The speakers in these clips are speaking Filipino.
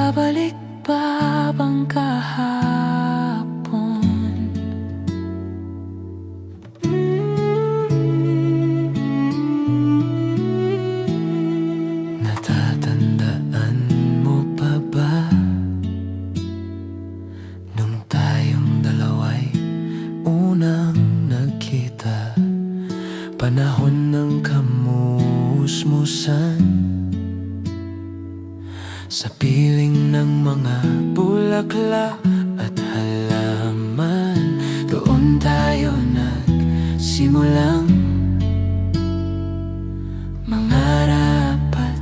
babalik pa bang kahapon? Natatandaan mo pa ba nung tayong dalawa'y unang nagkita? Panahon ng kamusmusan sa piling ng mga bulaklak at halaman. Doon tayo nagsimulang mangarap at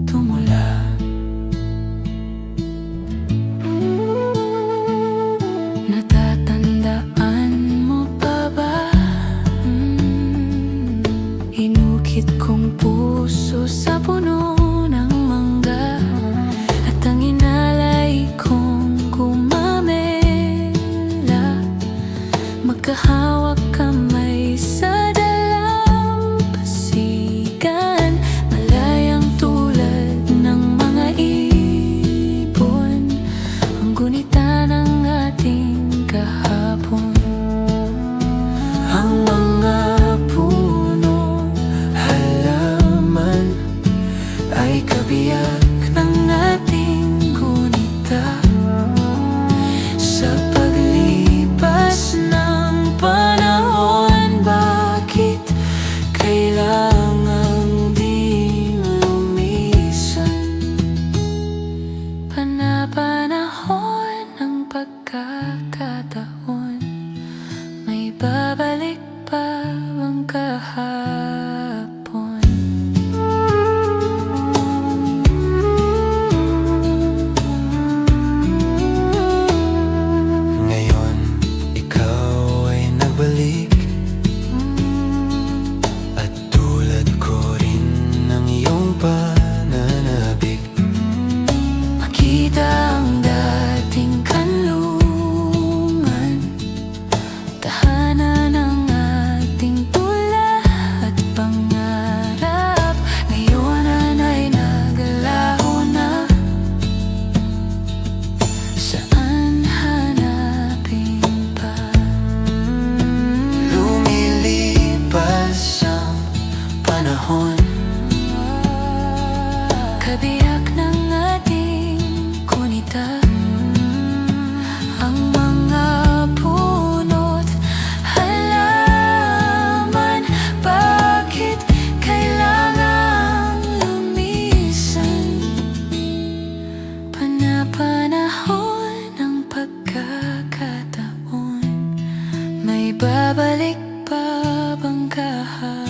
tumula. Natatandaan mo pa ba? Inukit kong puso sa puno ng mangga, at ang inalay kong kumamela. Magkahawak kamay sa dalampasigan, malayang tulad ng mga ibon, ang gunita ng ating kahapon. Ang mga puno, halaman ay kabiyak ng ating gunita. Sa paglipas ng panahon, bakit kailangang di lumisan? Panapanahon ng pagkakataon, may babalik pa bang kahapon? Ngayon, ikaw ay nagbalik, at tulad ko rin ng iyong pananabik. Makita ang dating kanlungan, tahanan ng ating tula at pangarap. Ngayon ay naglaho na, saan hanapin pa? Lumilipas ang panahon, kabiyak ng ating kunita. Ang mga puno't halaman, bakit kailangang lumisan? Panapanahon ng pagkakataon, may babalik pa bang kahapon?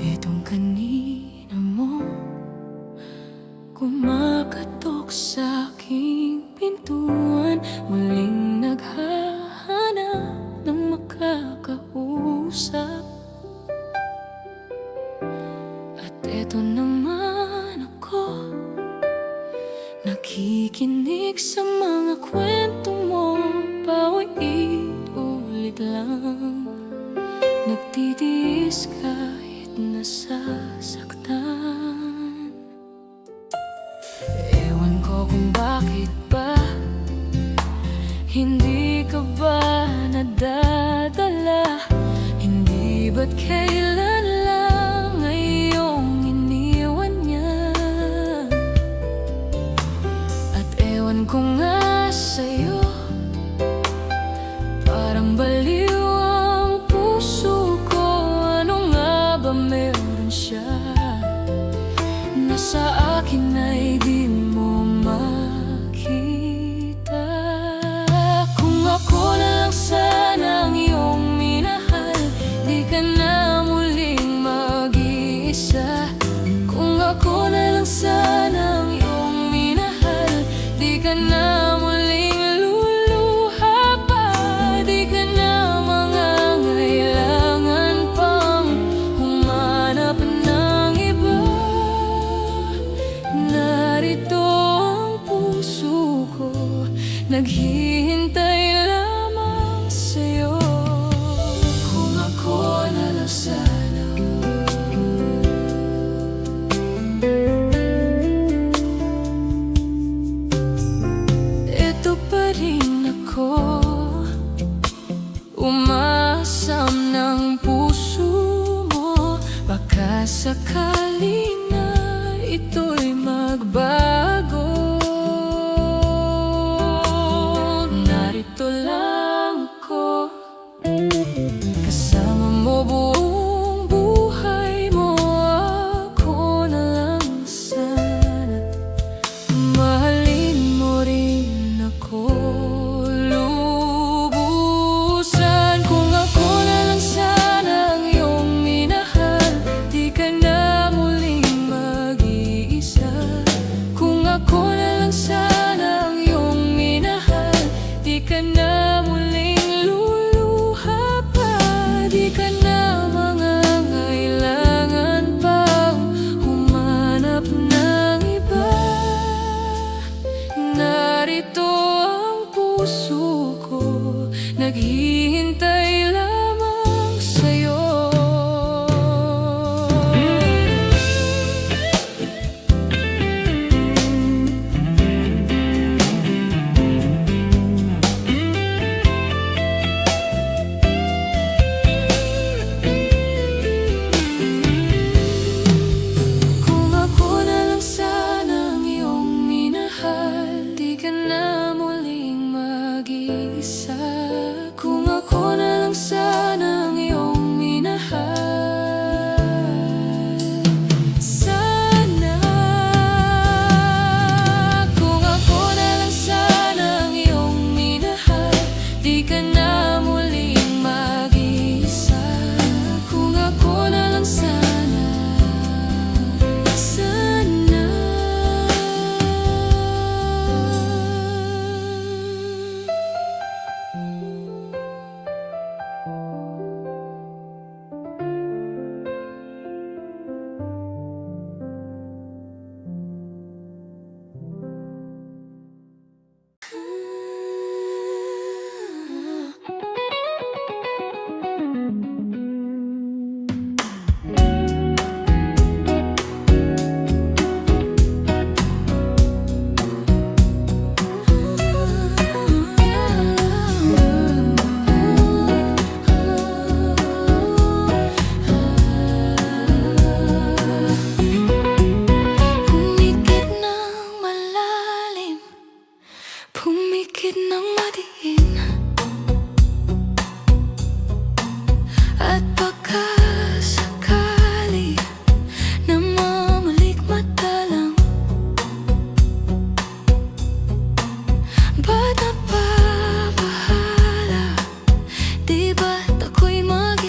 Itong kanina mo kumakatok sa aking pintuan, muling naghahanap ng makakausap. At eto naman ako, nakikinig sa mga kwento mo, paulit-ulit lang. Nagtitiis kahit nasasaktan. Ewan ko kung bakit ba hindi ka ba nadadala? Hindi ba't kailan lang ay iyong iniwan niya? At ewan ko nga sa'yo, parang baliw ang puso ko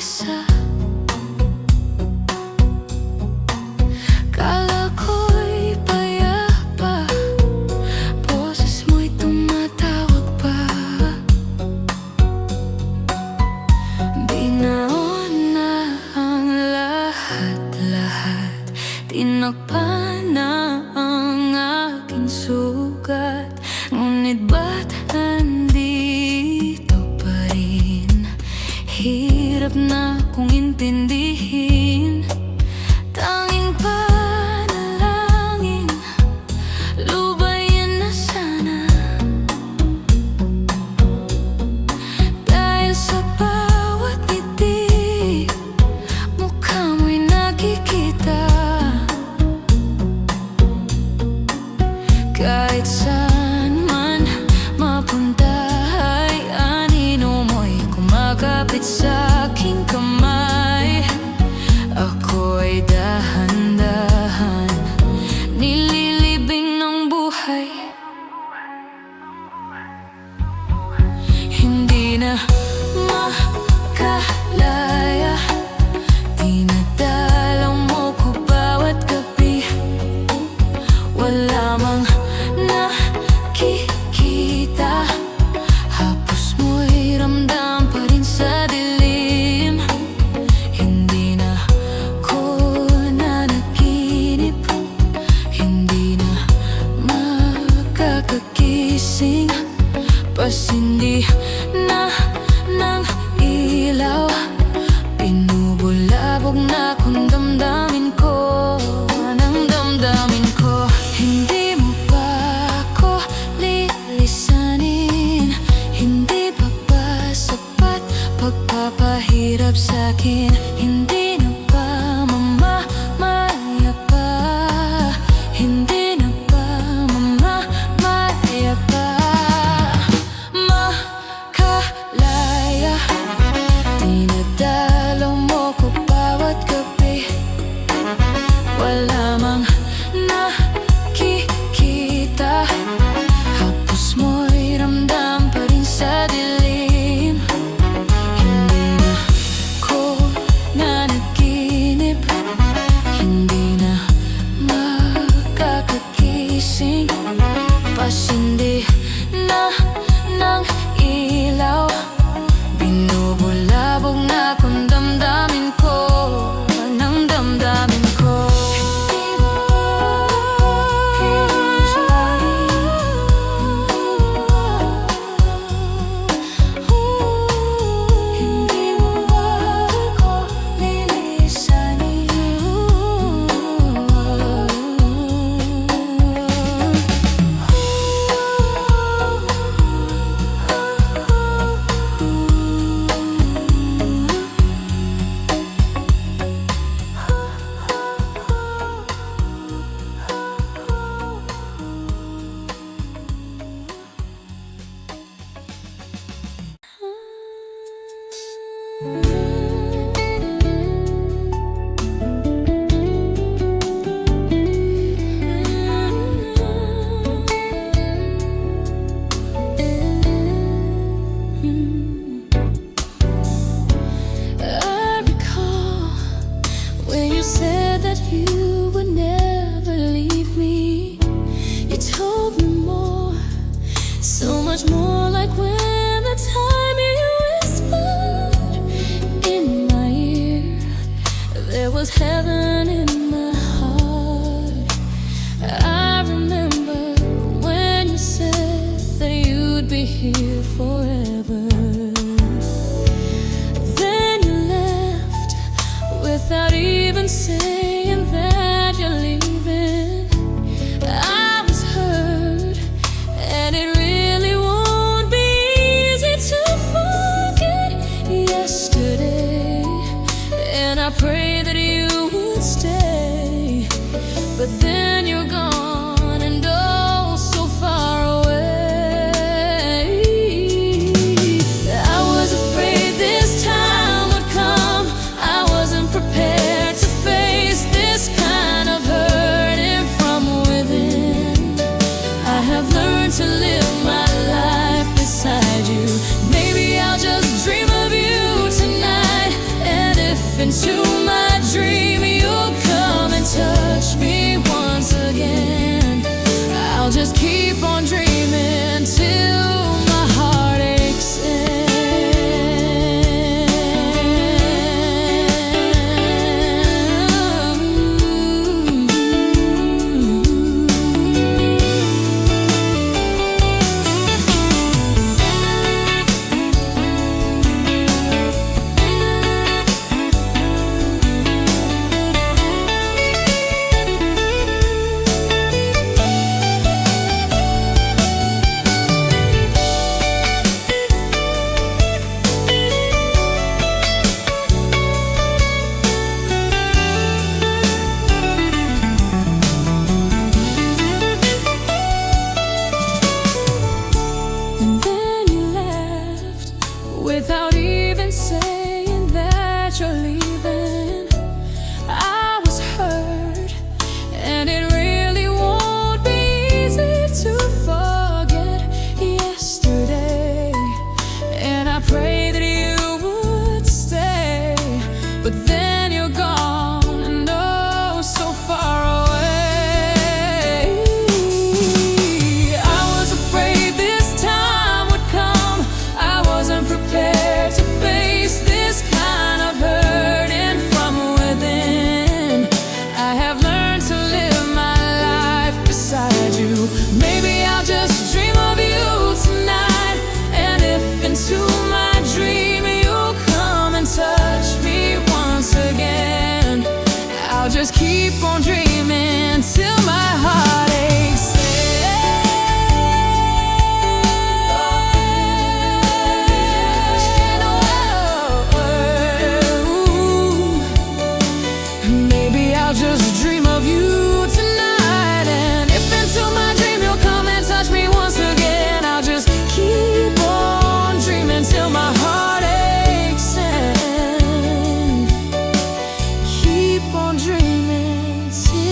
mag-isa. Kala ko'y payapa, boses mo'y tumatawag pa. Binaon na ang lahat-lahat, tinakpan na ang aking sugat. Ngunit ba't andito pa rin? Hirap na kong intindihin. Tanging panalangin, lubayan na sana. Dahil sa bawat ngiti, mukha mo'y nakikita. Kahit saan man mapunta ay anino mo'y kumakapit sa aking kamay. Ako'y dahan-dahan nililibing ng buhay. Hindi na makalaya, dinadalaw mo ko bawat gabi. Wala mang nakikita, hapos mo'y ramdam pa rin sa dilim. Hindi na ko nanaginip, hindi na makakagising. Pasindi na ng ilaw, binubulabog na kung damdamin ko, ng damdamin ko. Hindi mo ba ako lilisanin? Hindi pa ba sapat pagpapahirap sa'kin? Hindi na ba mamamaya pa? Hindi na ba mamamaya pa? Makalaya, dinadalaw mo ko bawat gabi. Wala mang nakikita, hapos mo'y ramdam pa rin sa dilim. Hindi na ko nanaginip, hindi na makakagising. Pasindi na ng ilaw, binubulabog na kung damdamin ko, ng damdamin ko. Hindi mo ba ako lilisanin? I recall when you said that you would never leave me. You told me more, so much more, like when the time you whispered in my ear. There was heaven in my heart. I remember when you said that you'd be here forever. Then you left without even saying that you're leaving. I was hurt, and it really won't be easy to forget yesterday. And I pray that you would stay, but then you're gone, and oh, so far away. I was afraid this time would come. I wasn't prepared to face this kind of hurting from within. I have learned to live my life beside you. Maybe I'll just dream of you tonight, and if into my dream you'll come and touch me once again, I'll just keep on dreaming till my heart aches without even saying that you're leaving. I was hurt, and it really won't be easy to forget yesterday. And I pray that you would stay, but then you're gone, and oh, so far away. I was afraid this time would come. I wasn't prepared to face this kind of hurting from within. I have learned to live my life beside you. Maybe I'll just dream of you tonight, and if into my dream you'll come and touch me once again, I'll just keep on dreaming till my heart aches. Maybe I'll just dream of you tonight, and if into my dream you'll come and touch me once again, I'll just keep on dreaming till my heart aches, and keep on dreaming till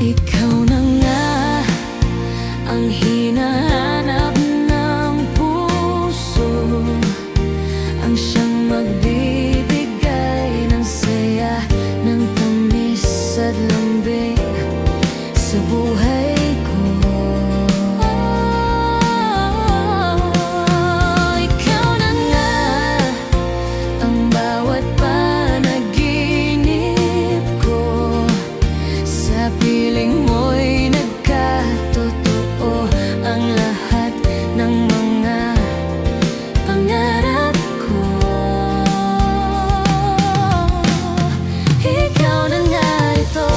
Ikaw na nga ang hinahanap ng puso, ang siyang magbibigay ng saya, ng tamis at lambing sa buhay ko. Ikaw na nga ang bawat panaginip ko, sa piling mo'y nagkatotoo ang lahat ng mga pangarap ko. Ikaw na nga ito.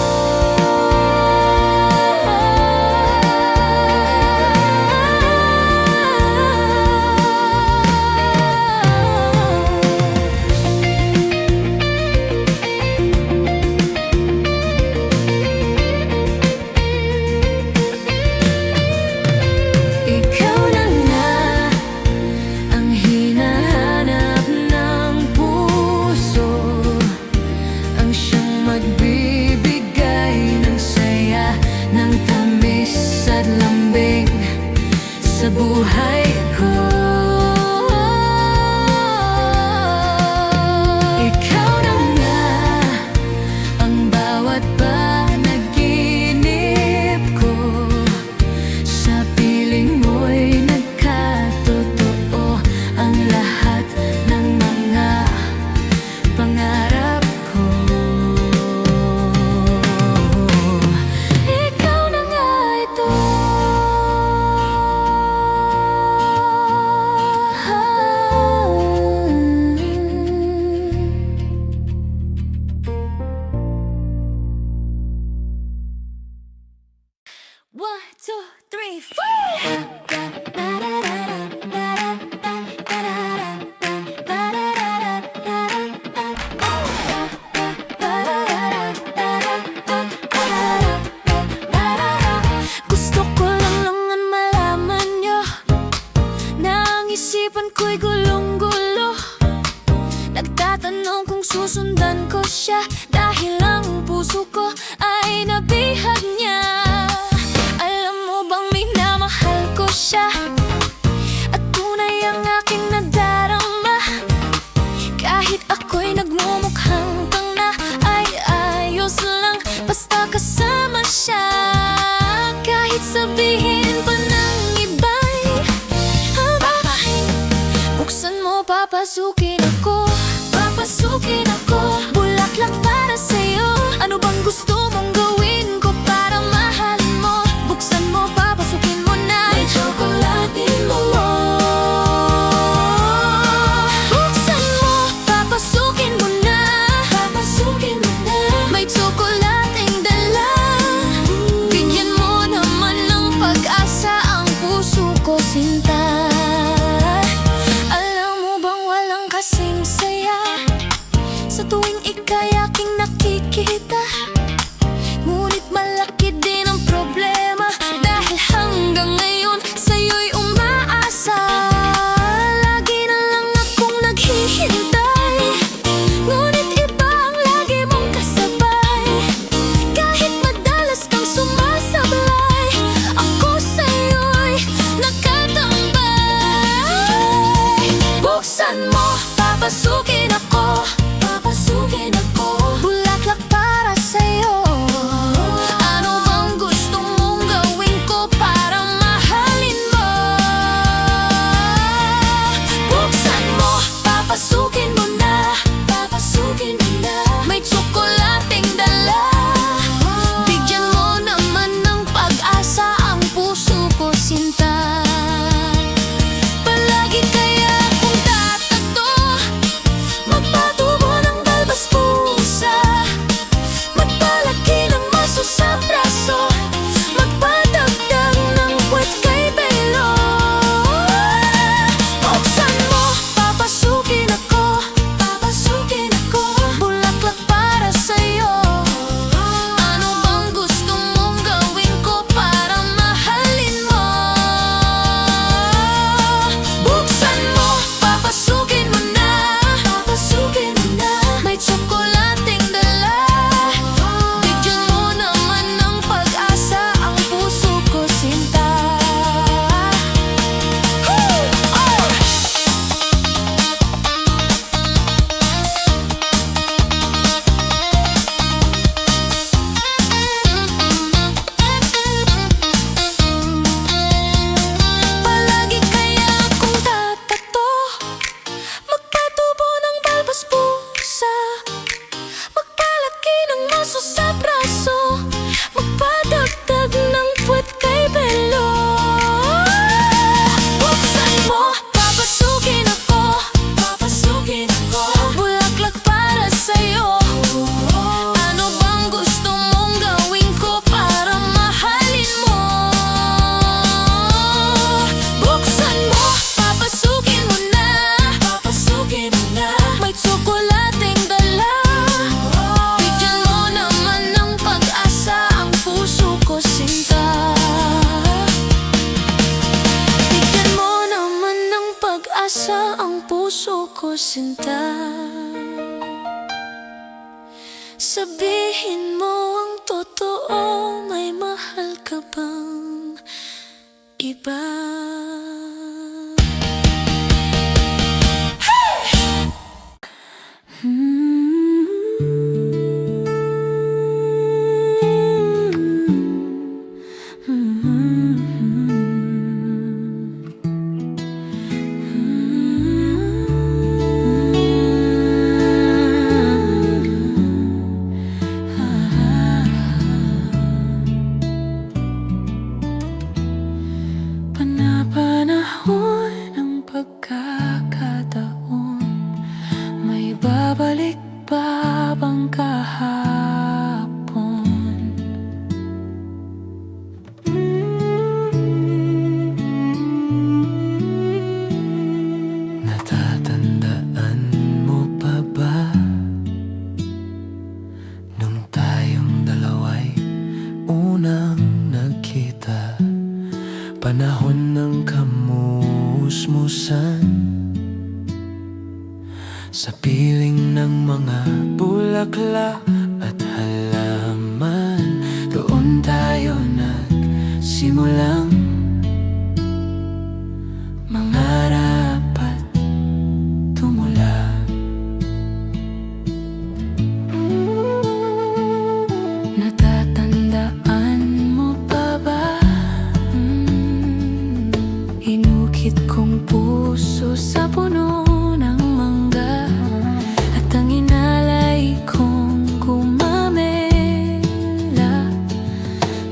Ikaw na nga ang hinahanap ng puso, ang siyang magbibigay ng saya, ng tamis at lambing sa buhay ko. Ikaw na nga ang bawat panaginip ko, sa piling mo'y nagkatotoo ang lahat ng mga pangarap ko. Ikaw na nga ito. One, two, three, Gusto ko lang naman malaman nyo na ang isipan ko'y gulong-gulo. Nagtatanong kung susundan ko siya, dahil ang puso ko ay nabihag niya. Alam mo bang minamahal ko siya, at tunay ang aking nadarama. Kahit ako'y nagmumukhang tanga, ay ayos lang basta kasama siya. Kahit sabihin pa ng iba'y buksan mo, papasukin ako. Papasukin ako, bulaklak para sa'yo. Ano bang gusto mong gawin ko para mahalin mo? Buksan mo, papasukin mo na, may tsokolatin mo. Buksan mo, papasukin mo na. Papasukin mo na, may tsokolating dala. Bigyan mo naman ng pag-asa ang puso ko, sinta. Alam mo bang walang kasama sinta. Sabihin mo ang totoo, may mahal ka bang iba? Panapanahon ng pagkakataon, may babalik pa bang kahapon? Natatandaan mo pa ba nung tayong dalawa'y unang nagkita? Panahon ng kamusmusan, sa piling ng mga bulaklak at halaman. Doon tayo nagsimulang mangarap at tumula. Natatandaan mo pa ba? Inukit kong puso sa puno ng mangga, at ang inalay kong gumamela.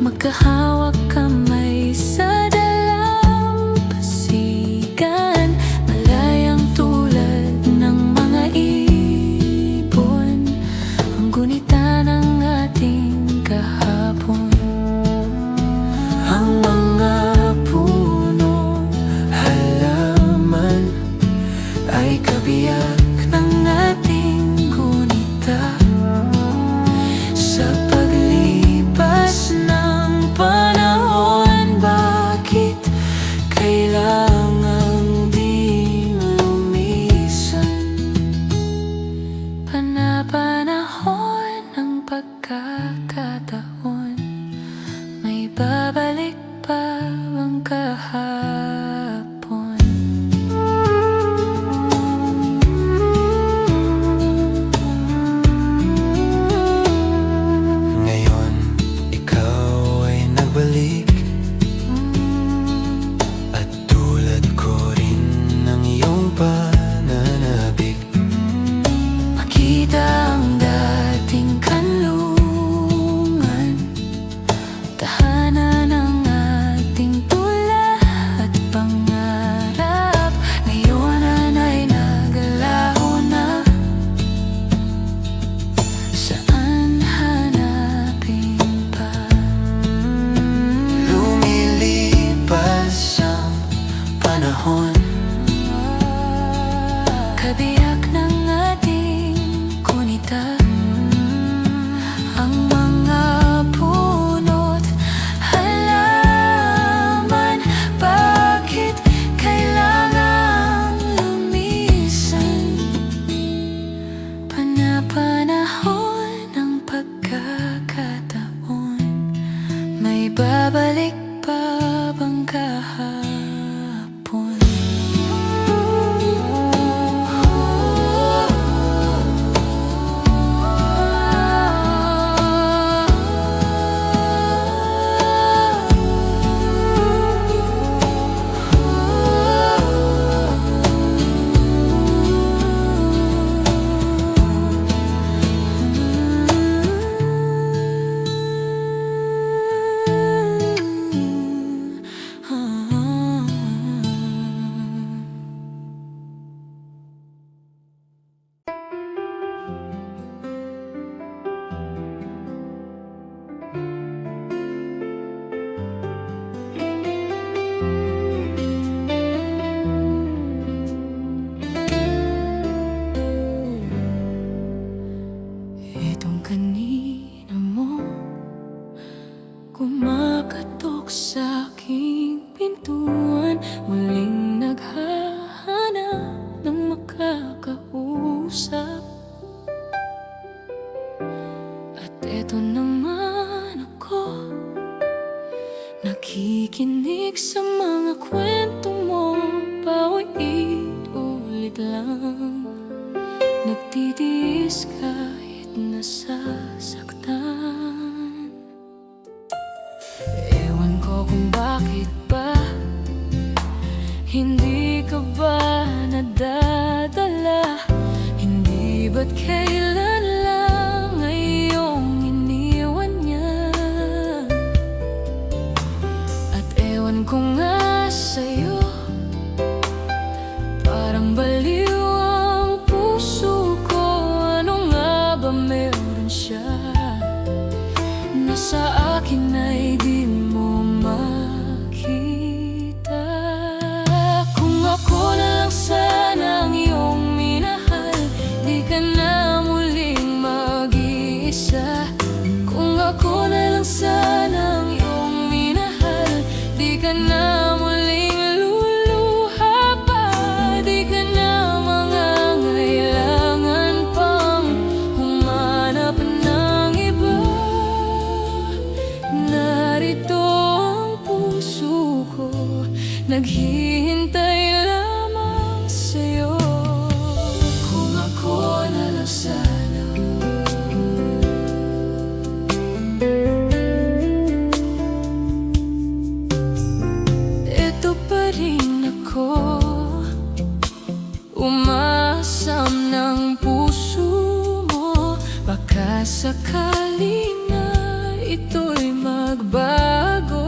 Magkahawak kamay sa dalampasigan, malayang tulad ng mga ibon, ang gunita ng ating kahapon. Ang mga ay kabiyak ng ating gunita. Sa paglipas ng panahon, bakit kailangang di lumisan? Panapanahon ng pagkakataon, may babalik pa bang kahapon? At tulad ko rin ng iyong pananabik, makita ang dating kanlungan, tahanan ng ating tula at pangarap. Ngayon ay naglaho na, saan hanapin pa? Panahon, kabiyak ng ating kunita, ang mga puno't halaman. Bakit kailangang lumisan? Panapanahon ng pagkakataon, may babalik pa bang kahapon? Muling naghahanap ng makaka Hindi ka ba nadadala? Hindi ba't kailan lang ngayong iniwan niya? At ewan ko nga sa'yo, parang baliw ang puso ko. Ano nga ba meron siya na sa akin ay di mo makita? Kung ako na lang sana ang iyong minahal, di ka na muling mag-iisa. Kung ako na lang sana ang iyong minahal, di ka na muling luluha pa. Di ka na mangangailangan pang humanap ng iba. Narito ang puso ko, naghihintay lamang sa'yo. Kung ako na lang sana. Ito pa rin ako, umaasam ng puso mo. Baka sakali na ito'y magbago.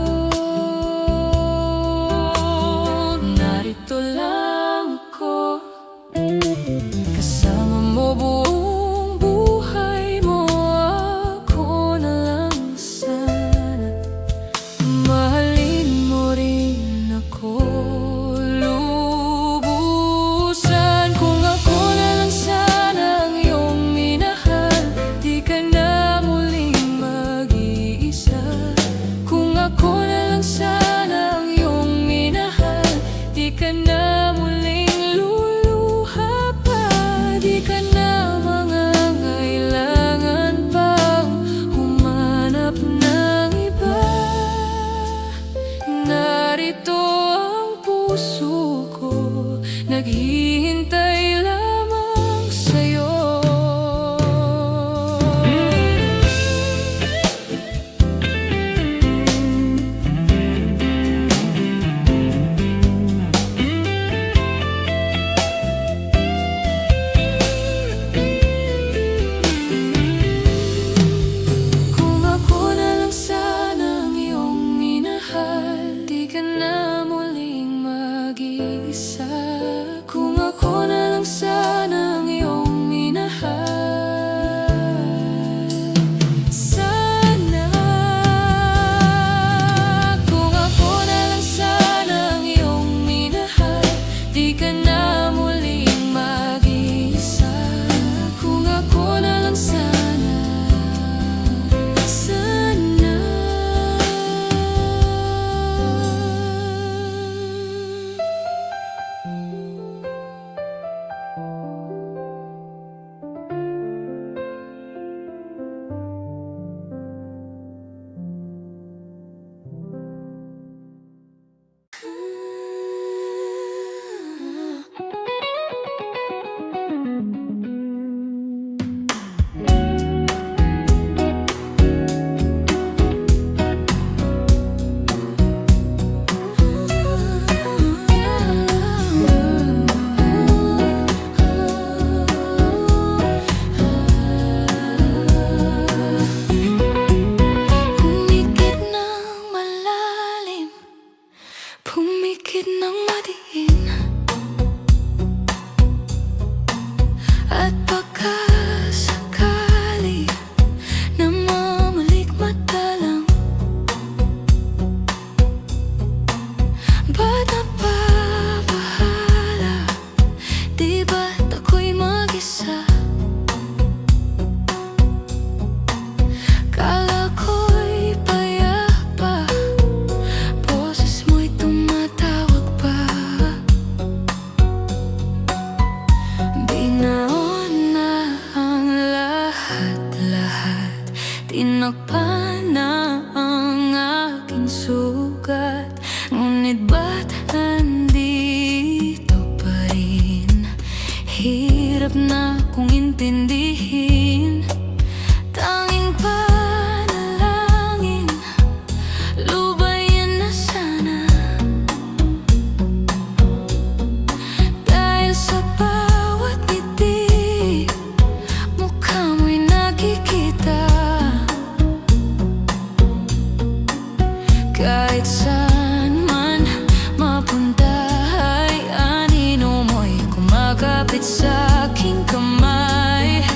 Kahit saan man mapunta ay anino mo'y kumakapit sa aking kamay.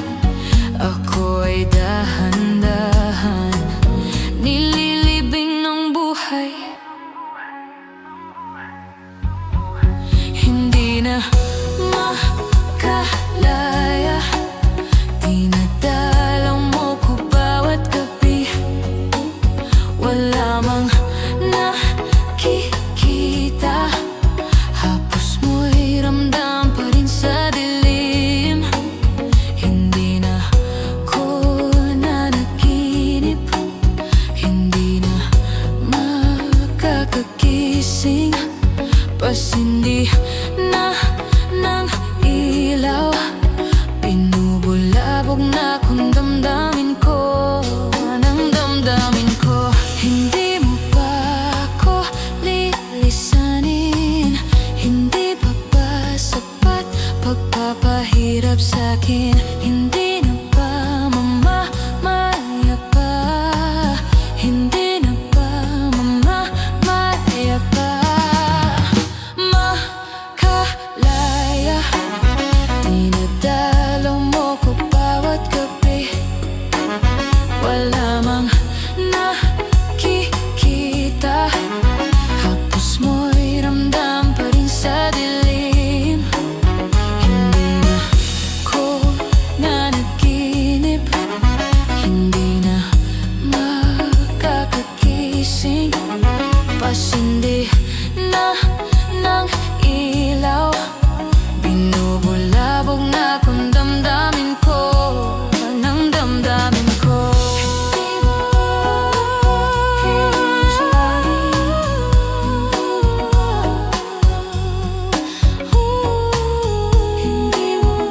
Ako'y dahan-dahan nililibing ng buhay. Hindi na makalaya, dinadalaw mo ko bawat gabi. Wala mang nakikita, hapos mo'y ramdam pa rin sa dilim. Hindi na ko nanaginip, hindi na makakagising. Pasindi na ng ilaw, binubulabog na kung damdamin ko, ng damdamin ko. Hindi mo pa ako lilisanin, hindi pa ba sapat pagpapahirap sa'kin? Hindi na ba mamamaya pa? Hindi na ba mamamaya pa? Makalaya, dinadalaw mo ko bawat gabi. Wala mang nakikita, hapos mo'y ramdam pa rin sa dilim. Hindi na ko nanaginip, hindi na makakagising. Pasindi na ng ilaw, binubulabog na kung damdamin ko, ng damdamin ko. Hindi mo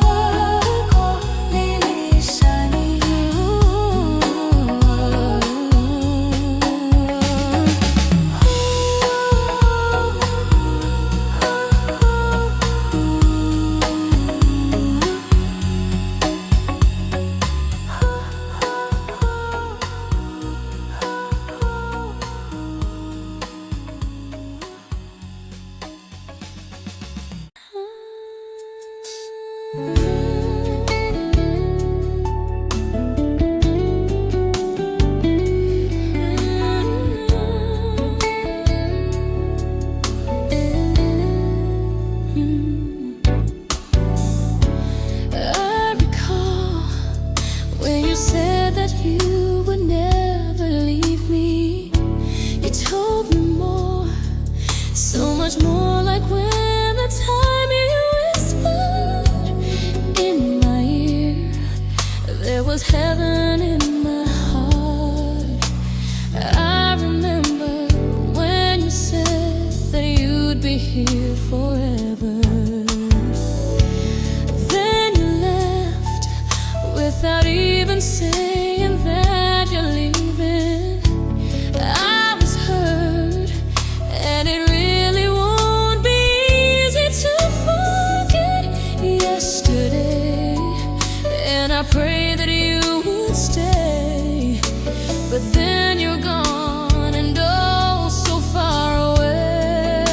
ako lilisanin. I recall when you said that you would never leave me. You told me more, so much more, like when the time you whispered in my ear, there was heaven in my heart. I remember when you said that you'd be here forever. Then you left without even saying that you're leaving. I was hurt, and it really won't be easy to forget yesterday. And I pray that you would stay, but then you're gone and oh, so far away.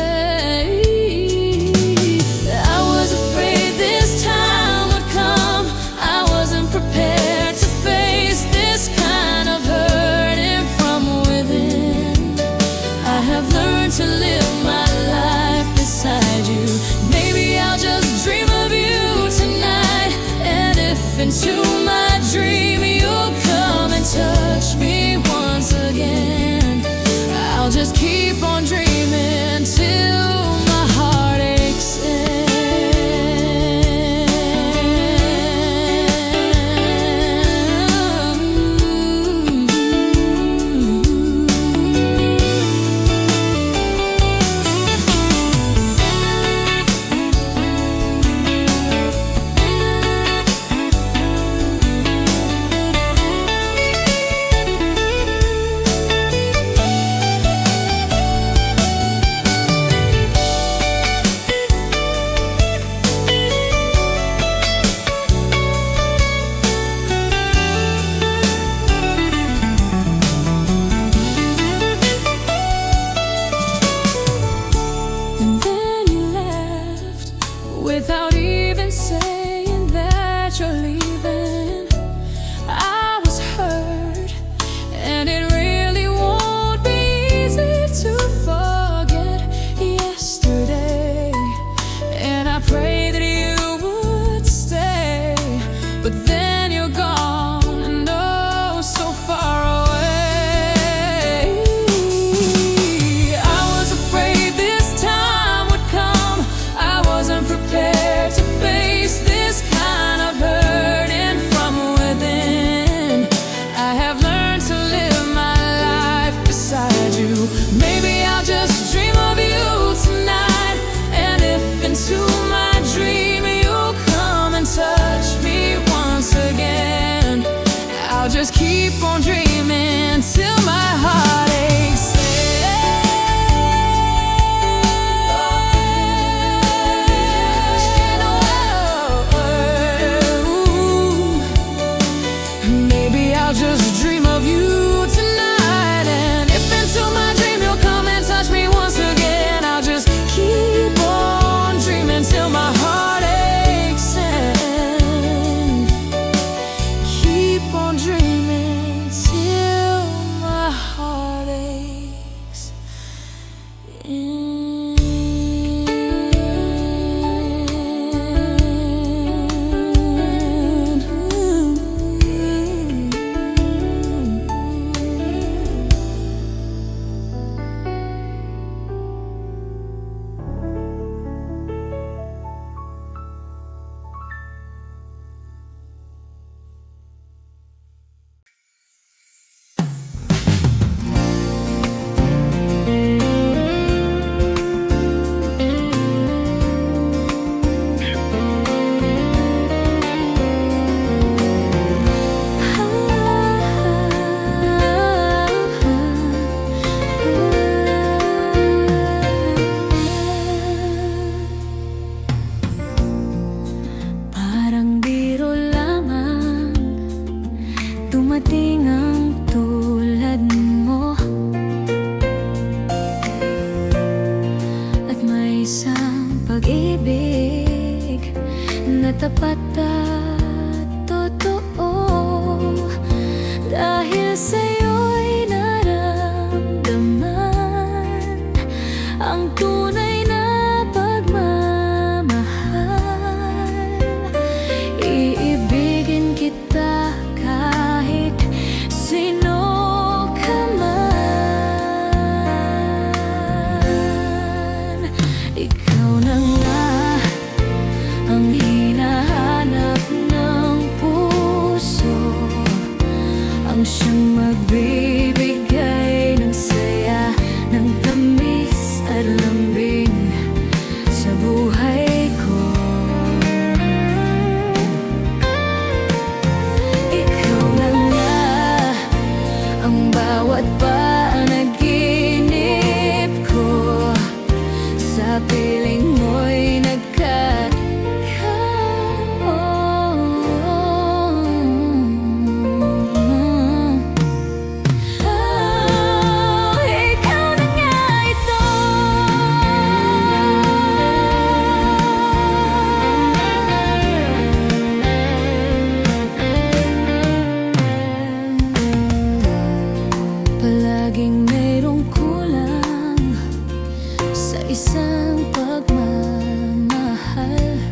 tapat at totoo. Dahil sa'yo'y naramdaman ang tunay na pagmamahal. Iibigin kita kahit sino ka man. Ikaw na nga ang hinahanap ng puso, ang siyang magbibigay ng saya, ng tamis at lambing sa buhay ko. Ikaw na nga ang bawat panaginip ko, sa piling mo'y palaging mayroong kulang sa isang pagmamahal.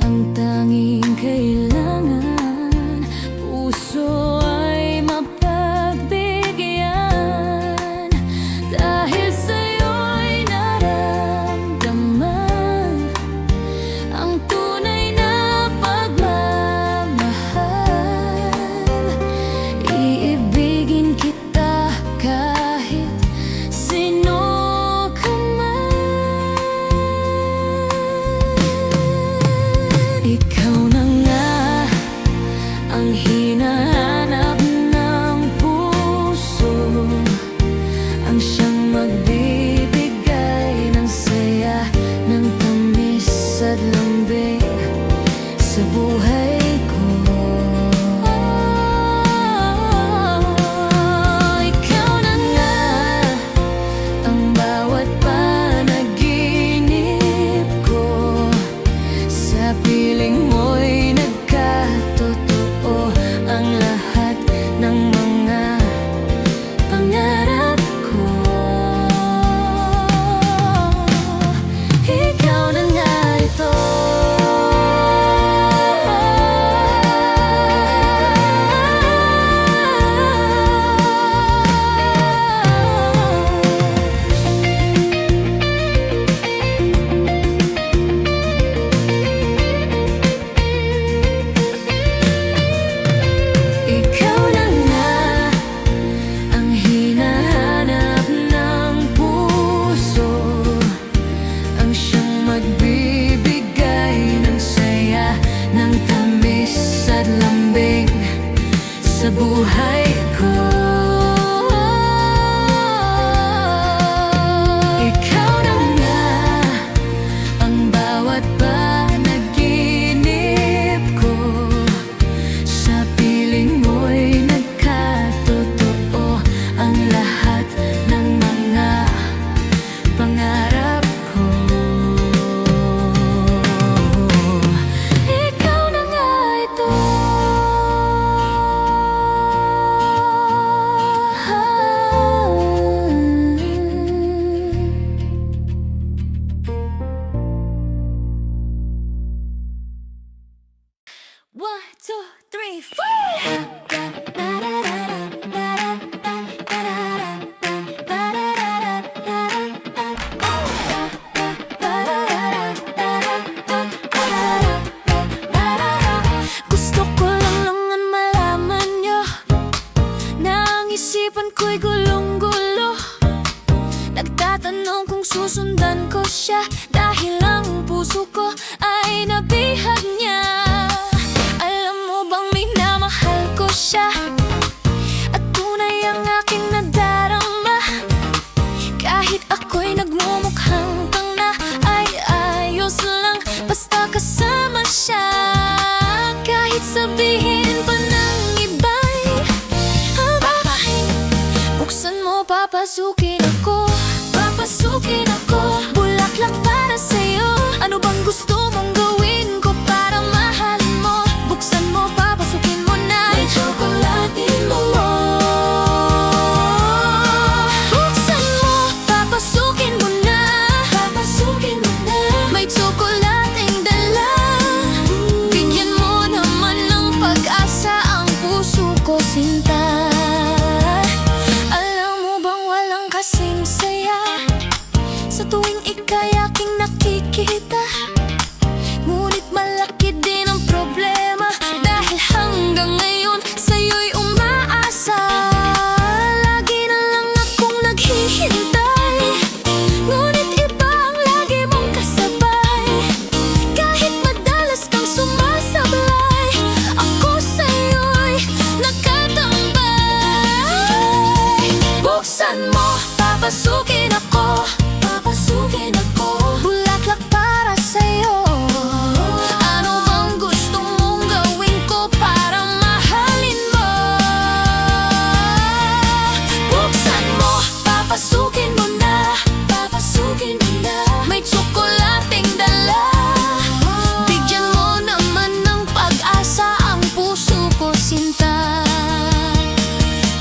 Ang tanging kailangan, puso ay mapagbigyan. Dahil sa'yo'y naramdaman ang tunay na pagmamahal. Iibigin kita kahit sino ka man. Ikaw na nga ang hinahanap ng puso, ang siyang magbibigay ng saya, ng tamis at lambing sa buhay ko. Ikaw na nga ang bawat panaginip ko, sa piling mo'y nagkatotoo ang lahat ng mga pangarap ko. Ikaw na nga ito. Ikaw na nga ang hinahanap ng puso, ang siyang magbibigay ng saya, ng tamis at lambing sa buhay ko. Ikaw na nga ang bawat panaginip ko, sa piling mo'y nagkatotoo ang lahat ng mga pangarap ko. Ikaw na nga ito. One, two, three, Gusto ko lang naman malaman nyo na ang isipan ko'y gulong-gulo. Nagtatanong kung susundan ko siya, dahil ang puso ko ay nabihag niya. Alam mo bang minamahal ko siya, at tunay ang aking nadarama. Kahit ako'y nagmumukhang tanga, ay ayos lang basta kasama siya. Kahit sabihin pa ng iba'y buksan mo, papasukin ako. Bulaklak para sa'yo. Ano Ano bang gusto mong gawin ko para mahalin mo? Buksan mo, papasukin mo na. May tsokolate mo. Buksan mo, papasukin mo na. Papasukin mo na. May tsokolating dala. Bigyan mo naman ng pag-asa ang puso ko, sinta. Alam mo bang walang kasing saya sa tuwing ika'y aking nakikita? Ngunit malaki din ang problema, dahil hanggang ngayon sa'yo'y umaasa. Lagi na lang akong naghihintay, ngunit iba ang lagi mong kasabay. Kahit madalas kang sumasablay, ako sa'yo'y nakatambay. Buksan mo, papasukin ako. Papasukin ako. Bulaklak para sa'yo. Ano bang gusto mong gawin ko para mahalin mo? Buksan mo, papasukin mo na. Papasukin mo na. May tsokolating dala. Bigyan mo naman ng pag-asa ang puso ko, sinta.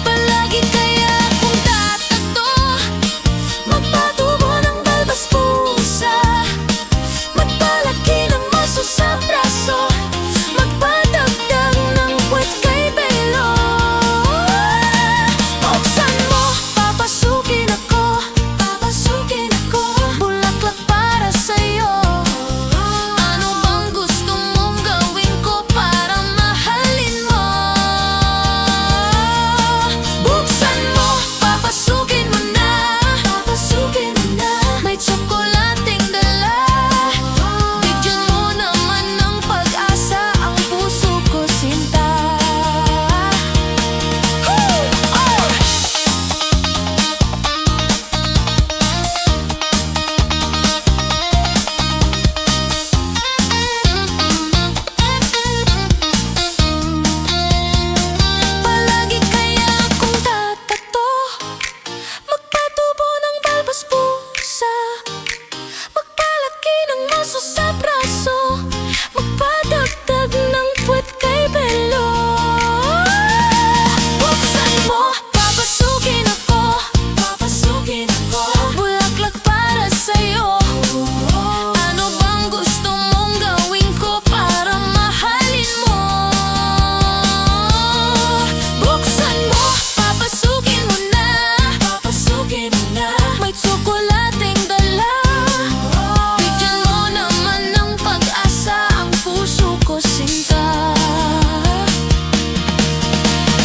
Palagi kaya akong tatato, magpatubo ng balbas pusa, magpalaki ng maso sa braso, magpadagdag ng puwet kay belo. Buksan mo, papasukin ako. Papasukin ako. Bulaklak para sa'yo. Ano bang gusto mong gawin ko para mahalin mo? Buksan mo, papasukin mo na. Papasukin mo na. May tsokolating dala. Bigyan mo naman ng pag-asa ang puso ko, sinta. Palagi kaya akong tatato, magpatubo ng balbas pusa, magpalaki ng maso sa braso, magpadagdag ng puwet kay belo. Buksan mo, papasukin ako. Papasukin ako. Bulaklak para sa'yo. Ano bang gusto mong gawin ko para mahalin mo? Buksan mo, papasukin mo na. Papasukin mo na. May tsokolating dala. Bigyan mo naman ng pag-asa ang puso ko, sinta.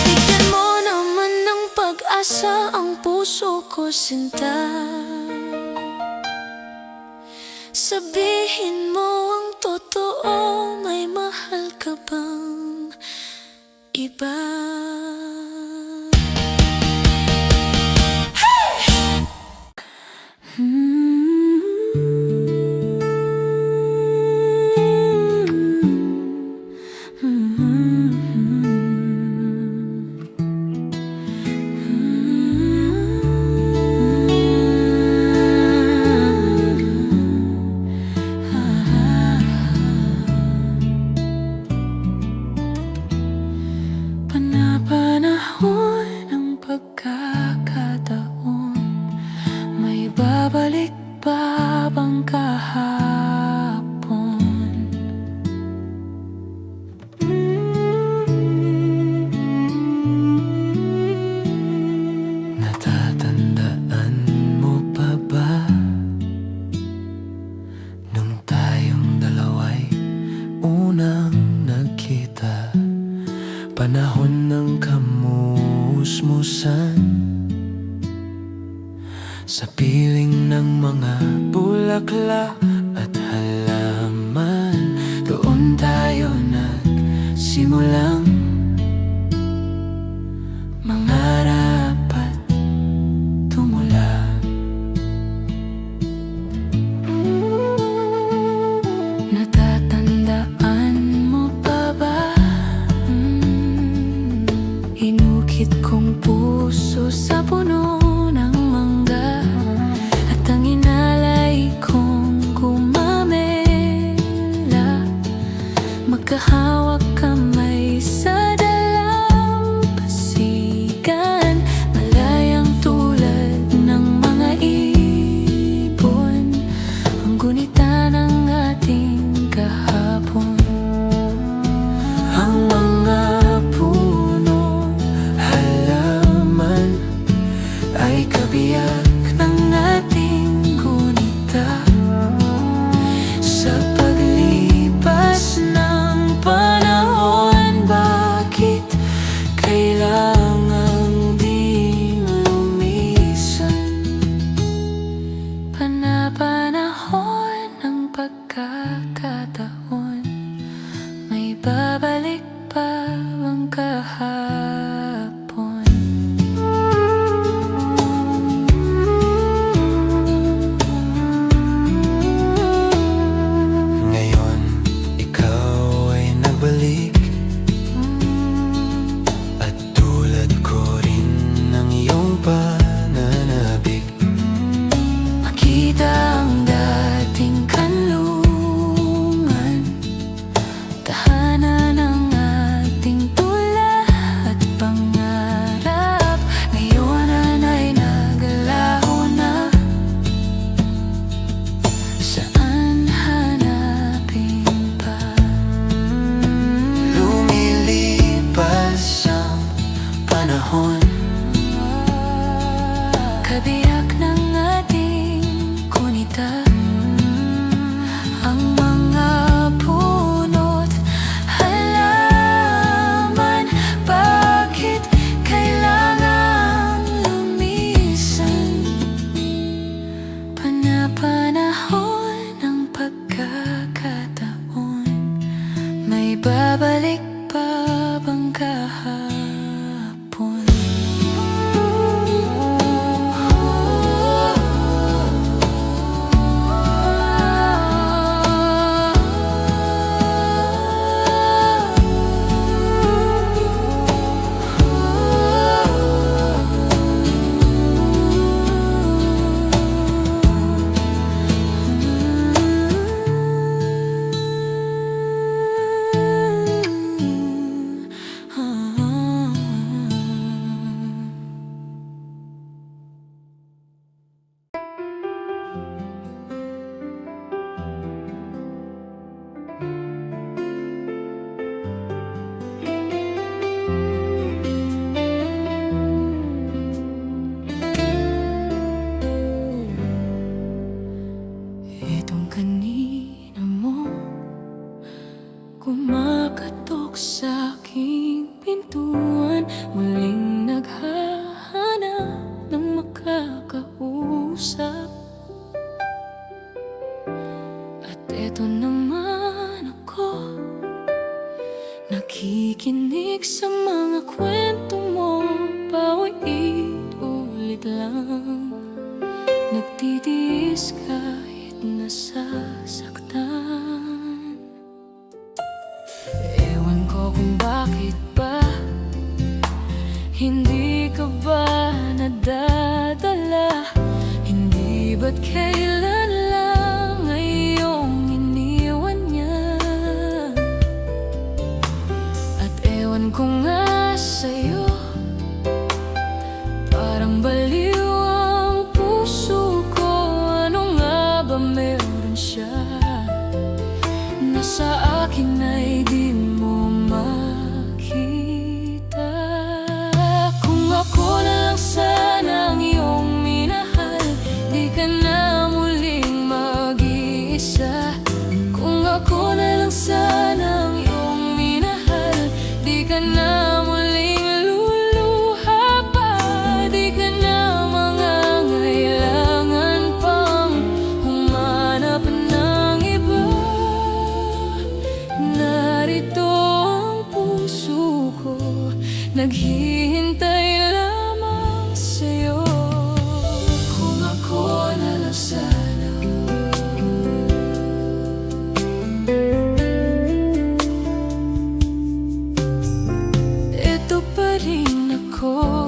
Bigyan mo naman ng pag-asa ang puso ko, sinta. Sabihin mo ang totoo, may mahal ka bang iba? Panapanahon ng pagkakataon, may babalik pa bang kahapon? Natatandaan mo pa ba nung tayong dalawa'y unang nagkita? Panahon ng kamusmusan, sa piling ng mga bulaklak at halaman, doon tayo nagsimulang mangarap at tumula. Natatandaan mo pa ba? Inukit kong puso sa puno ng mangga, at ang inalay kong gumamit ngunit lang nagtitiis kahit nasasaktan. Ewan ko kung bakit ba hindi ka ba nadadala? Hindi ba't kailan lang ngayong iniwan niya? At ewan ko nga sa'yo, parang baliw ang puso ko. Ano nga ba meron siya na sa akin ay di mo makita? Kung ako na lang sana ang iyong minahal, di ka na muling mag-iisa. Kung ako na lang sana ang iyong minahal, di ka na muling luluha pa. Di ka na mangangailangan pang humanap ng iba. Narito ang puso ko, naghihintay lamang sa'yo. Kung ako na lang sana. Ito pa rin ako,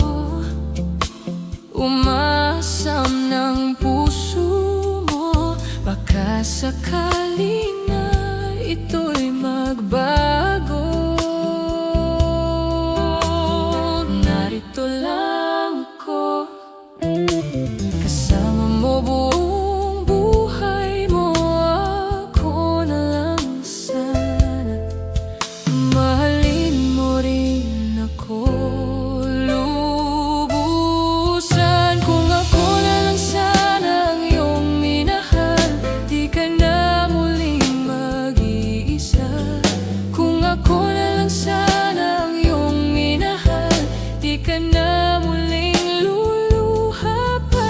umaasam ng puso mo. Baka sakali na ito'y magbago. Narito lang ako, kasama mo buong buhay mo. Ako na lang sana, mahalin mo rin ako lubusan. Kung ako na lang sana ang iyong minahal, di ka na muling mag-iisa. Kung ako na lang sana ang iyong minahal, di ka na muling luluha pa.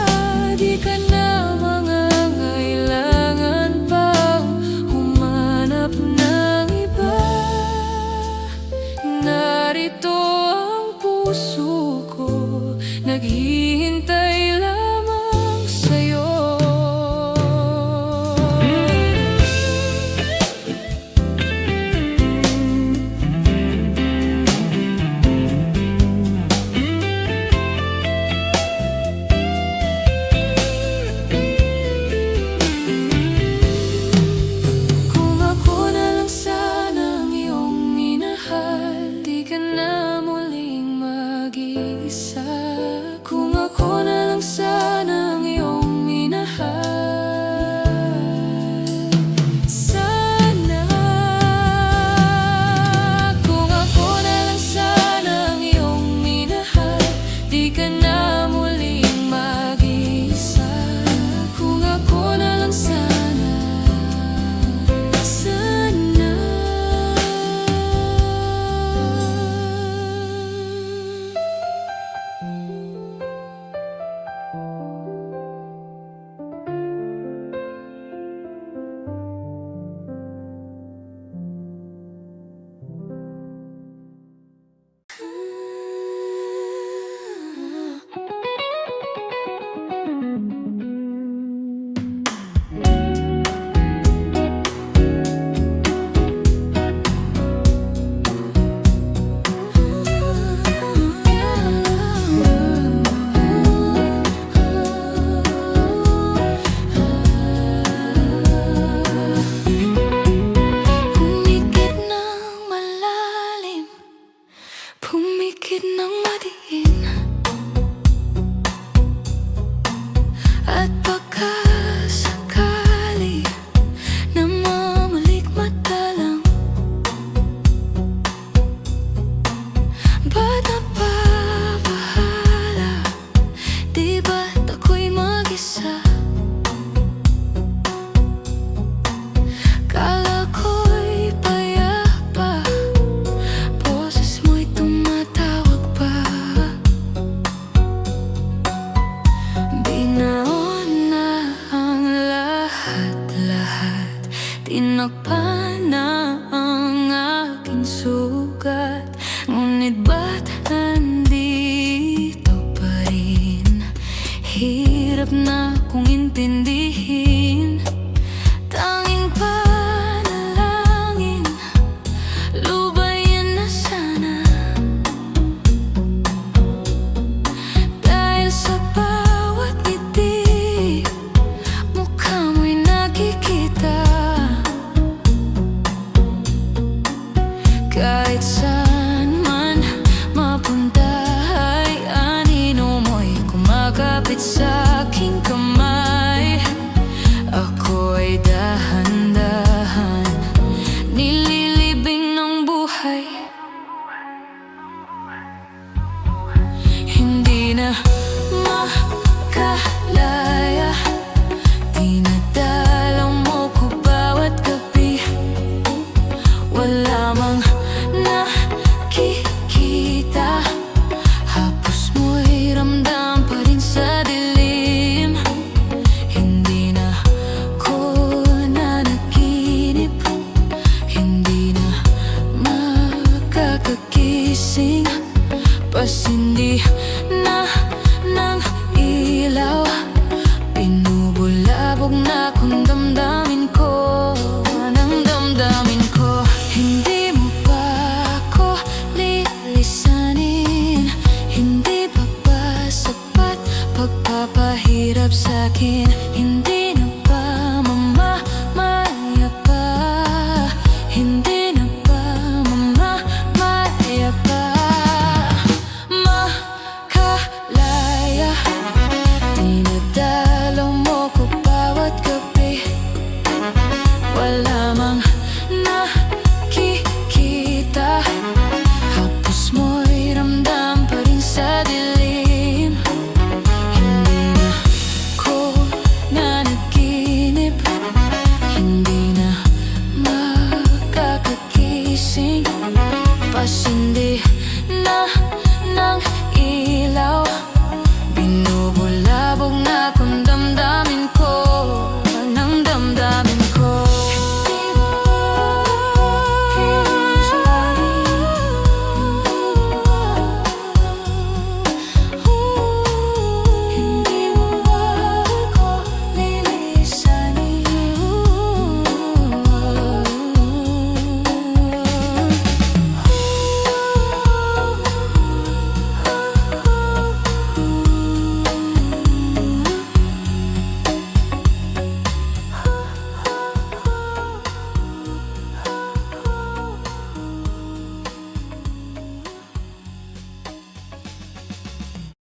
Di ka na mangangailangan pang humanap ng iba. Narito ang puso ko, naghihintay lamang sa'yo. Kung ako na lang sana ang iyong minahal, di ka na muling mag-iisa. Kung ako na lang sana ang iyong minahal, sana. Kung ako na lang sana ang iyong minahal, di ka na muling mag-iisa. Kung ako na lang sana, sana. Pumikit ng malalim, pumikit ng madiin, at baka sakali na mamalikmata lang. Ba't napapahala? Di ba't ako'y mag-isa? Kala ko'y payapa, boses mo'y tumatawag pa. Binaon na hirap na kong intindihin. Tanging panalangin, lubayan na sana. Dahil sa bawat ngiti, mukha mo'y nakikita. Kahit saan man mapunta ay anino mo'y kumakapit sa aking kamay. Ako'y dahan-dahan nililibing ng buhay. Hindi na makalaya, dinadalaw mo ko bawat gabi. Wala mang nakikita, hapos mo'y ramdam pa rin sa dilim. Hindi na ko nanaginip, hindi na makakagising. Pasindi na ng ilaw, binubulabog na kung damdamin ko, ng damdamin ko. Hindi mo pa ako lilisanin, hindi pa ba sapat pagpapahirap sa'kin?